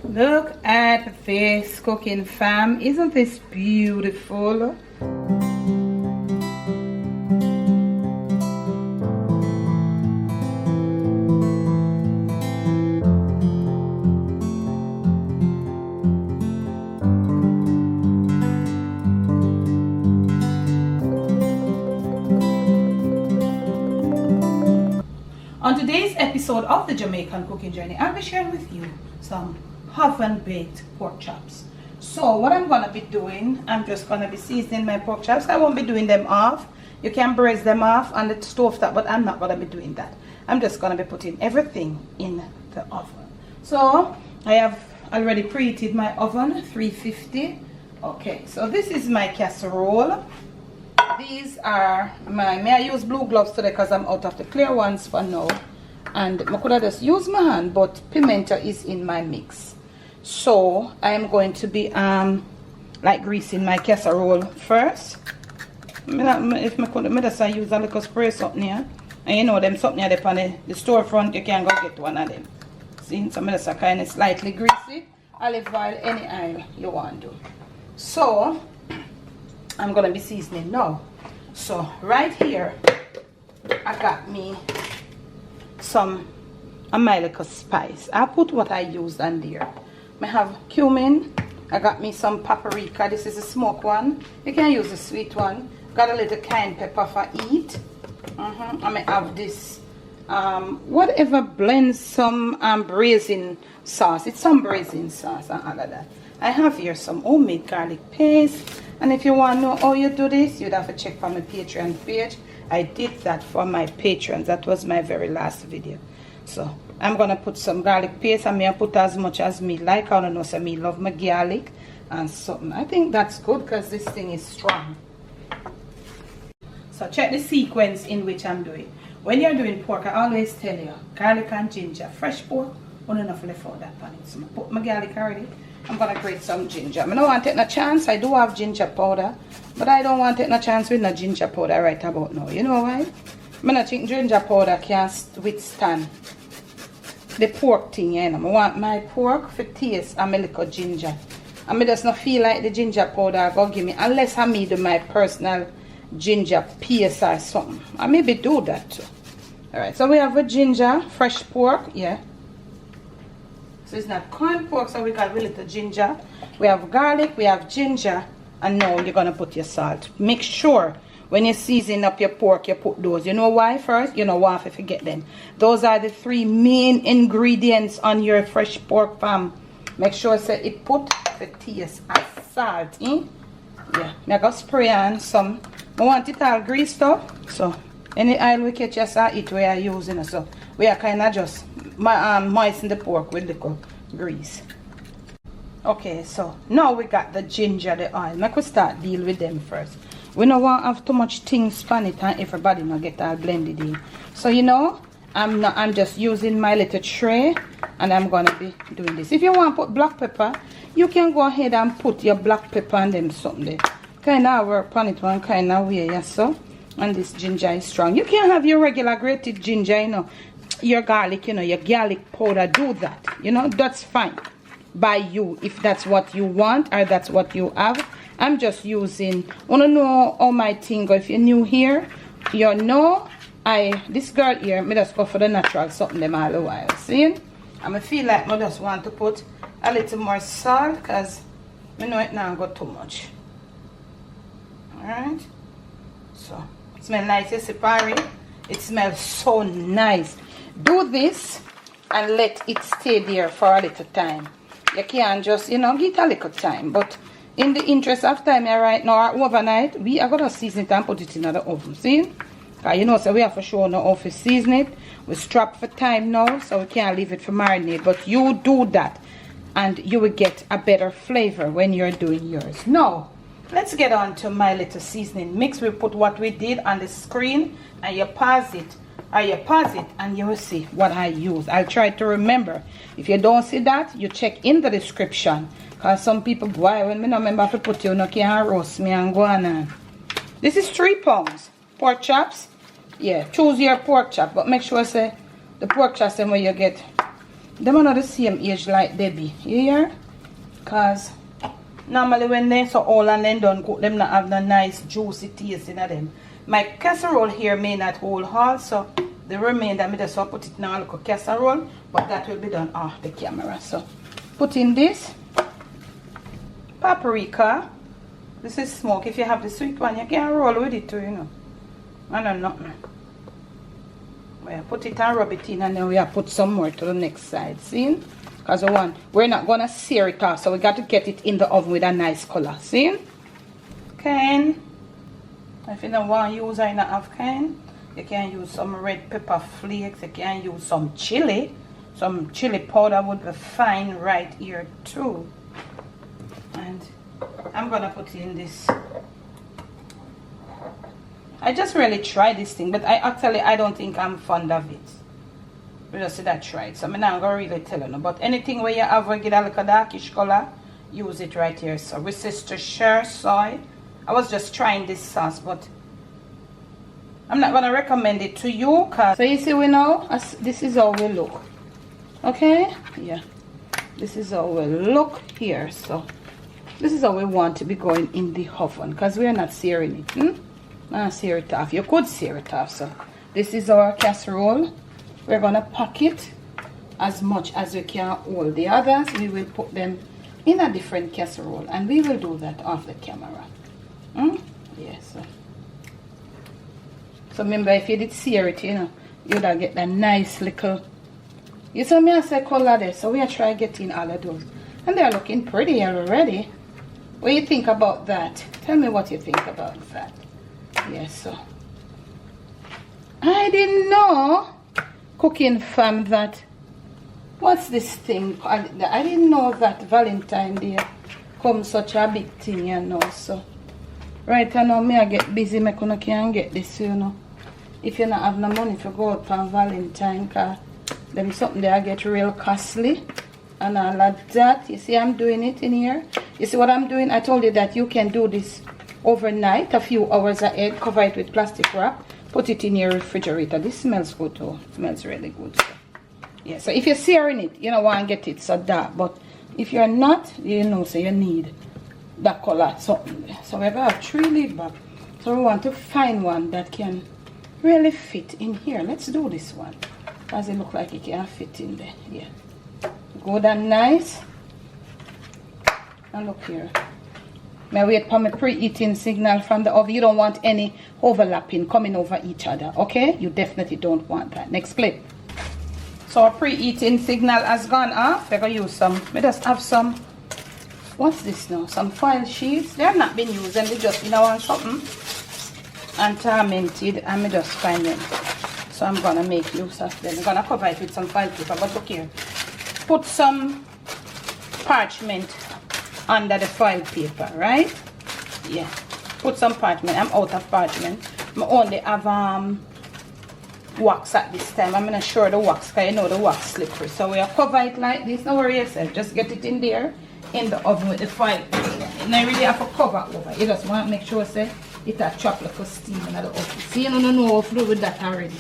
Look at this cooking, fam. Isn't this beautiful? On today's episode of the Jamaican Cooking Journey, I'll be sharing with you some oven-baked pork chops. So what I'm going to be doing, I'm just going to be seasoning my pork chops. I won't be doing them off. You can braise them off on the stove top, but I'm not going to be doing that. I'm just going to be putting everything in the oven. So I have already preheated my oven, 350. Okay, so this is my casserole. These are may I use blue gloves today because I'm out of the clear ones for now, and I could have just use my hand, but pimento is in my mix. So I am going to be like greasing my casserole first. If I could just use a little spray something here, and you know them something there on the storefront, you can go get one of them. See, some of them kind of slightly greasy. Olive oil, any oil you want to. So I'm gonna be seasoning now. So right here I got me some American spice. I put what I used on there. I have cumin. I got me some paprika. This is a smoked one. You can use a sweet one. Got a little cayenne pepper for eat. I may have this whatever blends some braising sauce. It's some braising sauce and all of that. I have here some homemade garlic paste, and if you want to know how you do this, you'd have to check for my Patreon page. I did that for my patrons. That was my very last video. So I'm gonna put some garlic paste, and I put as much as me like. I don't know, so me love my garlic and something. I think that's good because this thing is strong. So check the sequence in which I'm doing. When you're doing pork, I always tell you garlic and ginger. Fresh pork, one enough left out that pan. So I put my garlic already. I'm gonna grate some ginger. I don't want to take no chance. I do have ginger powder, but I don't want to take no chance with no ginger powder right about now. You know why? I don't think ginger powder can withstand the pork thing. You know? I want my pork for taste and my little ginger. I just not feel like the ginger powder go give me, unless I do my personal ginger paste or something. I maybe do that too. Alright, so we have a ginger, fresh pork, yeah. So it's not corn pork, so we got a little ginger. We have garlic, we have ginger, and now you're gonna put your salt. Make sure when you season up your pork, you put those. You know why first? You know why if you forget them. Those are the three main ingredients on your fresh pork fam. Make sure say it put the taste as salt. Yeah, I got spray on some. I want it all greased up. So any oil we catch us it we are using. So we are kind of just moisten the pork with little grease. Okay, so now we got the ginger, the oil. I could start deal with them first. We don't want to have too much things on it and everybody not get all blended in. So you know, I'm just using my little tray and I'm gonna be doing this. If you want to put black pepper, you can go ahead and put your black pepper and them something there. Kind of work on it one kind of way, yes, so. And this ginger is strong. You can have your regular grated ginger, you know, your garlic, you know, your garlic powder. Do that, you know, that's fine by you if that's what you want or that's what you have. I'm just using, wanna know how my thing go. If you're new here, you know this girl here, me just go for the natural something them all the while. See? I feel like I just want to put a little more salt because I know it now got too much. Alright, so it smells nice, you see, Parry? It smells so nice. Do this and let it stay there for a little time. You can just, you know, give it a little time, but in the interest of time right now, overnight, we are going to season it and put it in the oven. See? Because you know, so we have to show now how to season it. We strap for time now, so we can't leave it for marinade. But you do that, and you will get a better flavor when you're doing yours. Now, let's get on to my little seasoning mix. We put what we did on the screen, and you pause it. And you will see what I use. I'll try to remember. If you don't see that, you check in the description. Because some people, boy, when me not remember to put you, no can roast me and go on. This is 3 pounds. Pork chops. Yeah, choose your pork chop. But make sure say the pork chops where you get them are not the same age like Debbie. You hear? Cause normally when they so old and then don't cook, them not have the nice juicy taste in them. My casserole here may not hold all, so the remainder I just put it in a little casserole, but that will be done off the camera. So put in this paprika. This is smoke. If you have the sweet one, you can roll with it too, you know. I don't know. We put it and rub it in, and then we have put some more to the next side. See? Because we're not gonna sear it off, so we got to get it in the oven with a nice color. See? Okay. If you don't want to use or not have can, you can use some red pepper flakes. You can use some chili. Some chili powder would be fine right here too. And I'm gonna put in this. I just really tried this thing, but I don't think I'm fond of it. We just see that try it. So I'm not gonna really tell you no. But anything where you have a get a little darkish color, use it right here. So with Sister Share soy. I was just trying this sauce, but I'm not gonna recommend it to you. So you see, we know this is how we look. Okay? Yeah. This is how we look here. So this is how we want to be going in the oven, because we're not searing it. Not sear it off. You could sear it off. So this is our casserole. We're gonna pack it as much as we can. All the others we will put them in a different casserole, and we will do that off the camera. Yes. So remember, if you did sear it, you know, you'd get that nice little. You saw me I say color there, so we are trying getting all of those, and they're looking pretty already. What do you think about that? Tell me what you think about that. Yes, so I didn't know, cooking fam, that what's this thing? I didn't know that Valentine's Day comes such a big thing, you know. So right now me I get busy, me can get this, you know. If you not have no money to go out on Valentine, cause them something there get real costly and all of that. You see I'm doing it in here. You see what I'm doing? I told you that you can do this overnight, a few hours ahead, cover it with plastic wrap, put it in your refrigerator. This smells good too. It smells really good. So, yeah, so if you're searing it, you don't want to get it so dark, but if you're not, you know, so you need that color. So we have 3 lid back. So we want to find one that can really fit in here. Let's do this one, because it looks like it can fit in there. Yeah, good and nice. And look here. Now wait for my preheating signal from the oven. You don't want any overlapping coming over each other, okay? You definitely don't want that. Next clip. So our preheating signal has gone off. We're gonna use some. We just have some. What's this now? Some foil sheets. They have not been used, and they just, you know, on something and tormented, and we just find them. So I'm gonna make use of them. I'm gonna cover it with some foil paper. But look here. Put some parchment under the foil paper, right? Yeah, put some parchment. I'm out of parchment. I only have wax at this time. I'm not sure the wax, because you know the wax slippery. So we'll cover it like this. Don't worry yourself, just get it in there in the oven with the foil paper. You don't really have to cover over. You just want to make sure say it a chocolate for steam in the oven. See, you don't know how to do with that already.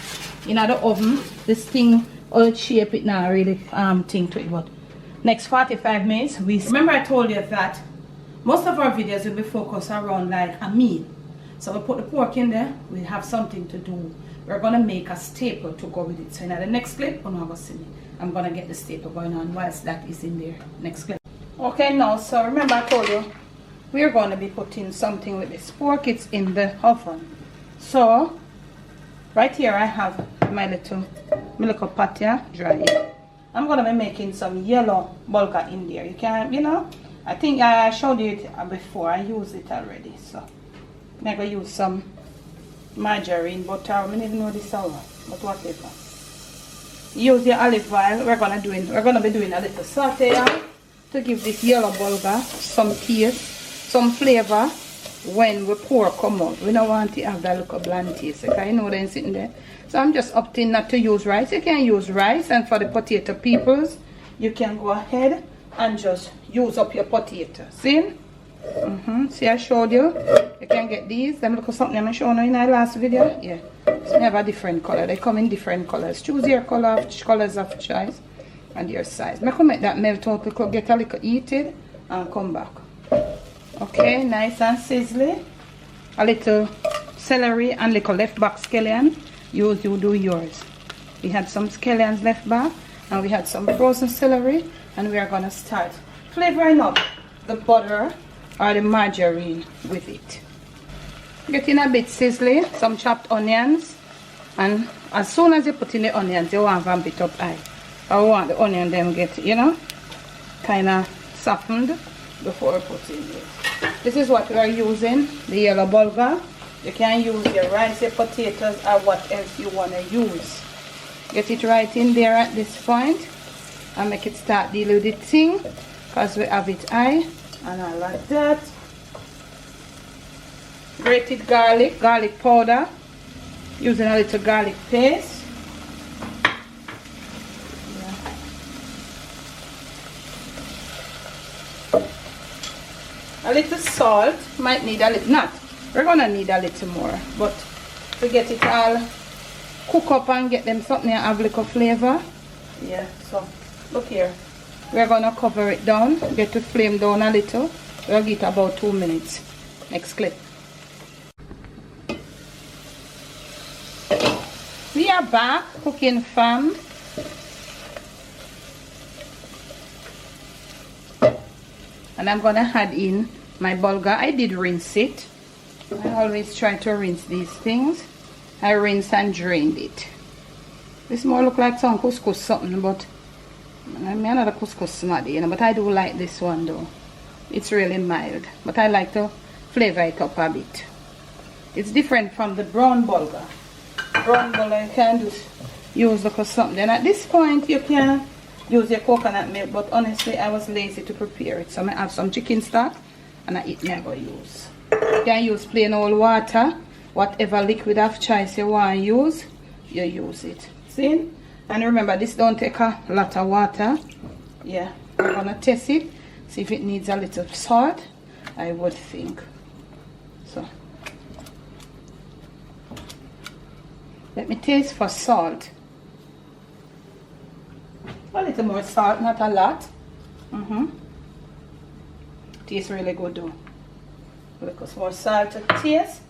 In the oven, this thing all shape it now really thing to it, but next 45 minutes, remember I told you that most of our videos will be focused around like a meal. So we put the pork in there, we have something to do. We're gonna make a staple to go with it. So in the next clip, I'm gonna see me. I'm gonna get the staple going on whilst that is in there. Next clip. Okay, now, so remember I told you, we're gonna be putting something with this pork. It's in the oven. So, right here I have my little pot here, dry. I'm gonna be making some yellow bulgur in there. You can, you know, I think I showed you it before. I used it already. So I'm gonna use some margarine, butter. I don't even know this sour, but whatever. Use your olive oil. We're gonna be doing a little saute to give this yellow bulgur some taste, some flavor when we pour come out. We don't want to have that little bland taste, okay? You know they're sitting there. So I'm just opting not to use rice. You can use rice, and for the potato peoples, you can go ahead and just use up your potato. See? See, I showed you. You can get these. Them look something I showed you in our last video. Yeah. So they have a different color. They come in different colors. Choose your color, colors of choice. and your size. I could make that melt out, we could get a little heated and come back. Okay, nice and sizzly. A little celery and little left back scallion. You do yours. We had some scallions left back and we had some frozen celery, and we are gonna start flavoring up the butter or the margarine with it. Getting a bit sizzly, some chopped onions, and as soon as you put in the onions, you want to vamp it up high. I want the onion them get, you know, kind of softened before we put in it. This is what we are using, the yellow bulgur. You can use your rice, your potatoes, or what else you want to use. Get it right in there at this point and make it start dealing with the thing, because we have it high, and I like that. Grated garlic, garlic powder, using a little garlic paste. A little salt, might need a little, not, we're gonna need a little more, but to get it all cook up and get them something and have a little flavor. Yeah, so look here, we're gonna cover it down, get the flame down a little. We'll get about 2 minutes. Next clip. We are back cooking, fam. And I'm gonna add in my bulgur. I did rinse it. I always try to rinse these things. I rinsed and drained it. This more look like some couscous something, but I'm another couscous smarty, you know, but I do like this one though. It's really mild, but I like to flavor it up a bit. It's different from the brown bulgur. Brown bulgur you can just use like something. And at this point you can use your coconut milk, but honestly I was lazy to prepare it, so I have some chicken stock and I eat me I go use. You can use plain old water, whatever liquid of choice you want to use, you use it. See? And remember, this don't take a lot of water. Yeah, we're gonna test it, see if it needs a little salt. I would think so. Let me taste for salt. A little more salt, not a lot. Tastes really good though. A little more salt to taste,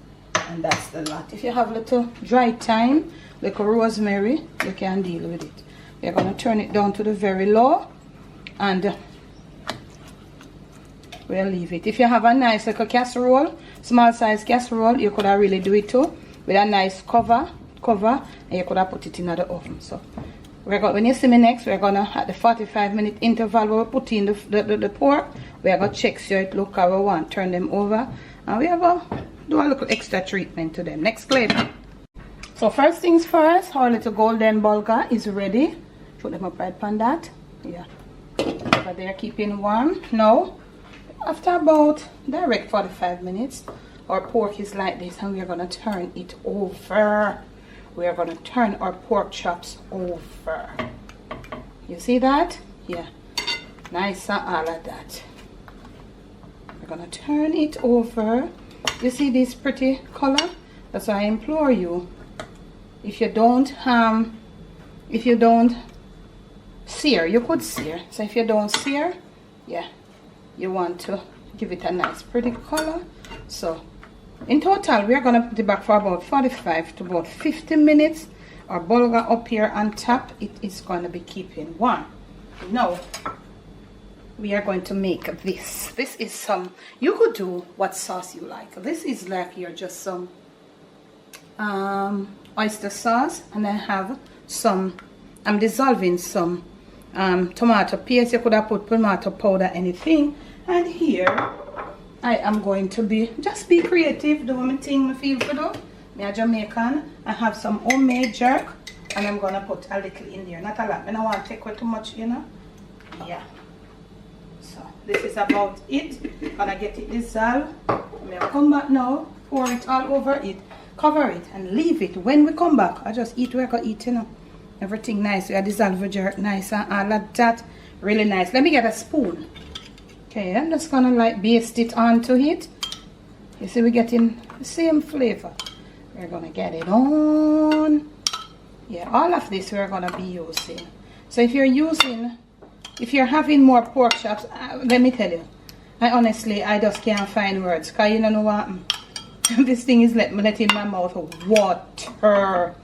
and that's the lot. If you have a little dry thyme, little rosemary, you can deal with it. We're gonna turn it down to the very low, and we'll leave it. If you have a nice little casserole, small size casserole, you could have really do it too with a nice cover, and you could have put it in the oven. So we're going, when you see me next, we're gonna at the 45-minute interval where we put in the pork, we're gonna check so it look how we want, turn them over, and we're gonna do a little extra treatment to them. Next clip. So first things first, our little golden bulgur is ready. Put them up right on that. Yeah, but they're keeping warm. Now after about direct 45 minutes, our pork is like this, and we're gonna turn it over. We're gonna turn our pork chops over. You see that? Yeah, nice and all of that. We're gonna turn it over. You see this pretty color? That's why I implore you, if you don't sear, you could sear. So if you don't sear, yeah, you want to give it a nice pretty color. So in total, we are going to put it back for about 45 to about 50 minutes. Our bulgur up here on top, it is going to be keeping warm. Now, we are going to make this. This is some, you could do what sauce you like. This is like your just some oyster sauce, and I have some, I'm dissolving some tomato paste. You could have put tomato powder, anything. And here, I am going to just be creative, do my thing I feel for do. Me a Jamaican. I have some homemade jerk, and I'm gonna put a little in there, not a lot. I don't want to take away too much, you know. Yeah. So this is about it. Gonna get it dissolved. I'll come back now, pour it all over it, cover it, and leave it. When we come back, I just eat where I can eat, you know. Everything nice. We are dissolve the jerk nice and all of that. Really nice. Let me get a spoon. Okay, I'm just gonna like baste it onto it. You see, we're getting the same flavor. We're gonna get it on. Yeah, all of this we're gonna be using So if you're having more pork chops, let me tell you, I just can't find words, because you don't know what this thing is letting my mouth water.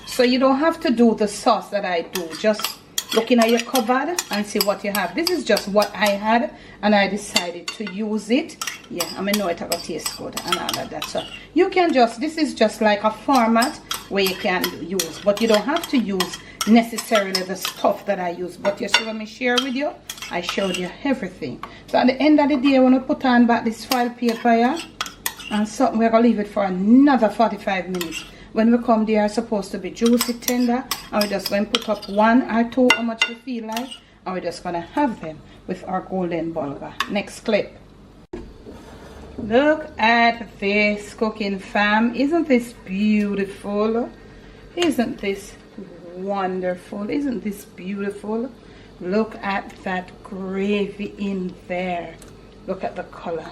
So you don't have to do the sauce that I do. Just looking at your cupboard and see what you have. This is just what I had, and I decided to use it. Yeah, I mean, know it's gonna taste good and all of that. So you can just, this is just like a format where you can use, but you don't have to use necessarily the stuff that I use. But you see, when I share with you, I showed you everything. So at the end of the day, I want to put on back this foil paper here, and something we're gonna leave it for another 45 minutes. When we come, they are supposed to be juicy, tender, and we're just going to put up 1 or 2, how much we feel like, and we're just going to have them with our golden bulgur. Next clip. Look at this, cooking fam. Isn't this beautiful? Isn't this wonderful? Isn't this beautiful? Look at that gravy in there. Look at the color.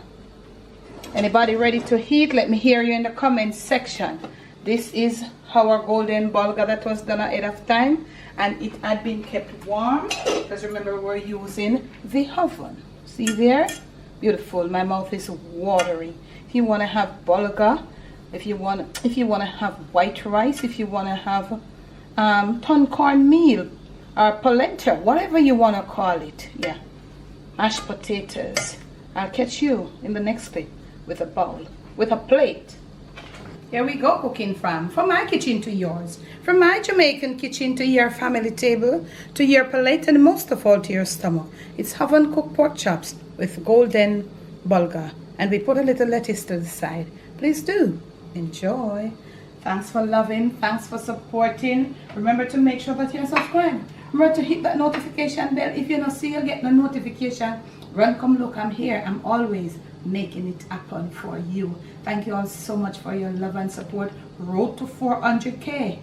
Anybody ready to heat? Let me hear you in the comment section. This is our golden bulgur that was done ahead of time, and it had been kept warm, because remember we're using the oven. See there? Beautiful. My mouth is watering. If you want to have bulgur, if you want to have white rice, if you want to have ton cornmeal or polenta, whatever you want to call it, yeah, mashed potatoes. I'll catch you in the next clip with a bowl, with a plate. Here we go, cooking fam. From my kitchen to yours. From my Jamaican kitchen to your family table, to your plate, and most of all to your stomach. It's oven cooked pork chops with golden bulgur. And we put a little lettuce to the side. Please do enjoy. Thanks for loving. Thanks for supporting. Remember to make sure that you're subscribed. Remember to hit that notification bell. If you don't see you get the notification, run, come look. I'm here. I'm always making it happen for you. Thank you all so much for your love and support. Road to 400K.